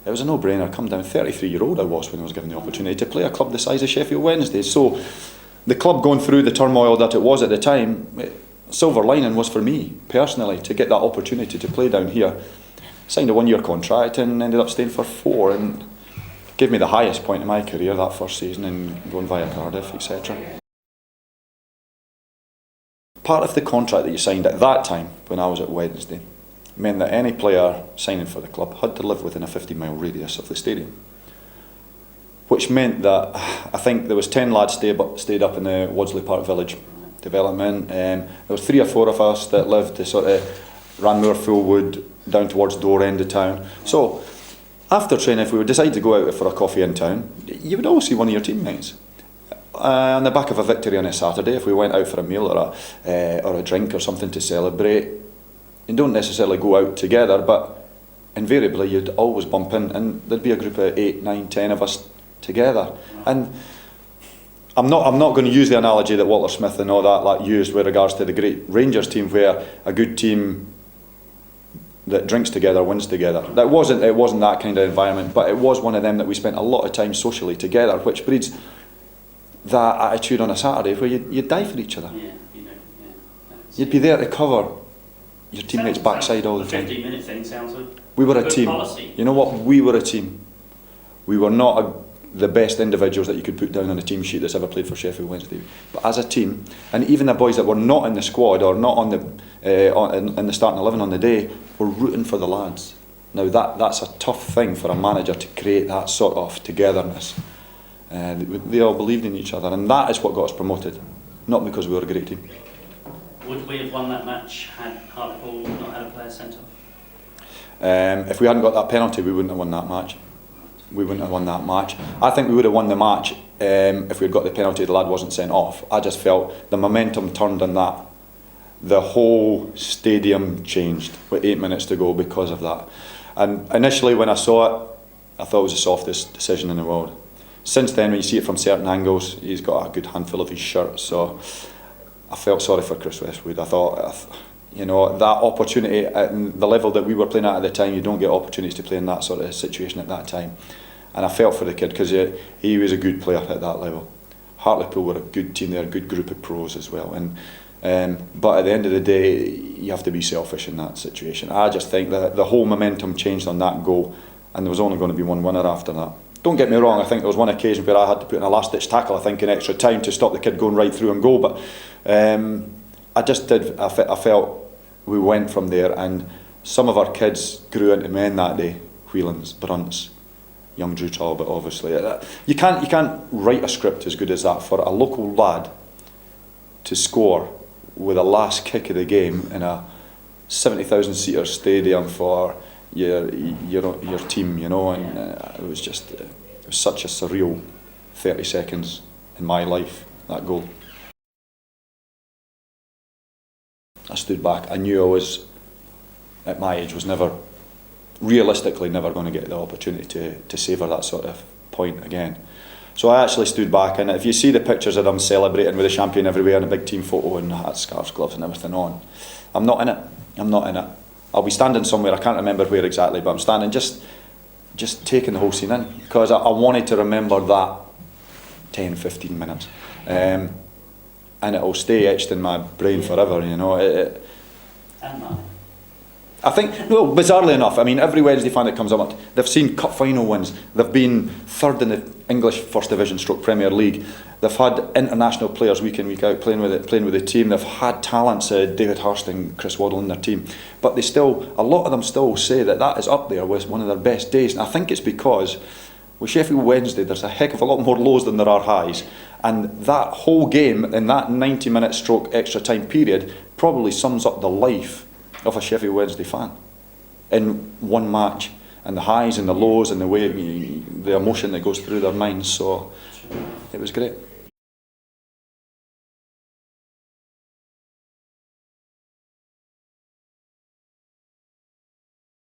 it was a no-brainer. Come down, 33-year-old I was when I was given the opportunity to play a club the size of Sheffield Wednesday. So the club going through the turmoil that it was at the time, silver lining was for me personally to get that opportunity to play down here. Signed a 1-year contract and ended up staying for 4, and gave me the highest point in my career that first season, and going via Cardiff, etc. Part of the contract that you signed at that time, when I was at Wednesday, meant that any player signing for the club had to live within a 50-mile radius of the stadium. Which meant that I think there was 10 lads stayed up in the Wadsley Park Village development. There was 3 or 4 of us that lived the sort of Ranmore, Fullwood, down towards Door end of town. So after training, if we would decide to go out for a coffee in town, you would always see one of your teammates. On the back of a victory on a Saturday, if we went out for a meal or a drink or something to celebrate, you don't necessarily go out together, but invariably you'd always bump in, and there'd be a group of 8, 9, 10 of us together. And I'm not going to use the analogy that Walter Smith and all that used with regards to the great Rangers team, where a good team that drinks together wins together. It wasn't that kind of environment, but it was one of them that we spent a lot of time socially together, which breeds that attitude on a Saturday where you'd die for each other. Yeah, you'd be there to cover your teammates' backside all the time. 15-minute thing sounds like we were a team. Policy. You know what? We were a team. We were not the best individuals that you could put down on a team sheet that's ever played for Sheffield Wednesday. But as a team, and even the boys that were not in the squad or not on in the starting 11 on the day, were rooting for the lads. Now that's a tough thing for a manager to create, that sort of togetherness. They all believed in each other, and that is what got us promoted, not because we were a great team. Would we have won that match had Hartlepool not had a player sent off? If we hadn't got that penalty, we wouldn't have won that match. I think we would have won the match if we'd got the penalty, the lad wasn't sent off. I just felt the momentum turned on that. The whole stadium changed with 8 minutes to go because of that. And initially when I saw it, I thought it was the softest decision in the world. Since then, when you see it from certain angles, he's got a good handful of his shirt, so I felt sorry for Chris Westwood. I thought, that opportunity at the level that we were playing at the time, you don't get opportunities to play in that sort of situation at that time. And I felt for the kid because he was a good player at that level. Hartlepool were a good team, they're a good group of pros as well. But at the end of the day, you have to be selfish in that situation. I just think that the whole momentum changed on that goal, and there was only going to be one winner after that. Don't get me wrong, I think there was one occasion where I had to put in a last-ditch tackle, I think in extra time, to stop the kid going right through and goal. But I felt we went from there, and some of our kids grew into men that day. Whelans, Brunts, young Drew Talbot, obviously. You can't write a script as good as that for a local lad to score with a last kick of the game in a 70,000-seater stadium for your team, and it was such a surreal 30 seconds in my life, that goal. I stood back. I knew I was, at my age, was realistically never going to get the opportunity to savour that sort of point again. So I actually stood back, and if you see the pictures of them celebrating with the champion everywhere and a big team photo and hats, scarves, gloves and everything on, I'm not in it. I'll be standing somewhere, I can't remember where exactly, but I'm standing just taking the whole scene in, because I wanted to remember that 10-15 minutes. And it'll stay etched in my brain forever, And mine. I think, bizarrely enough, every Wednesday fan that comes up, they've seen cup final wins, they've been third in the English First Division / Premier League, they've had international players week in, week out playing with the team, they've had talents, David Hurst and Chris Waddle in their team, but a lot of them still say that is up there with one of their best days, and I think it's because with Sheffield Wednesday there's a heck of a lot more lows than there are highs, and that whole game in that 90-minute / extra time period probably sums up the life of a Sheffield Wednesday fan in one match, and the highs and the lows and the way the emotion that goes through their minds. So it was great.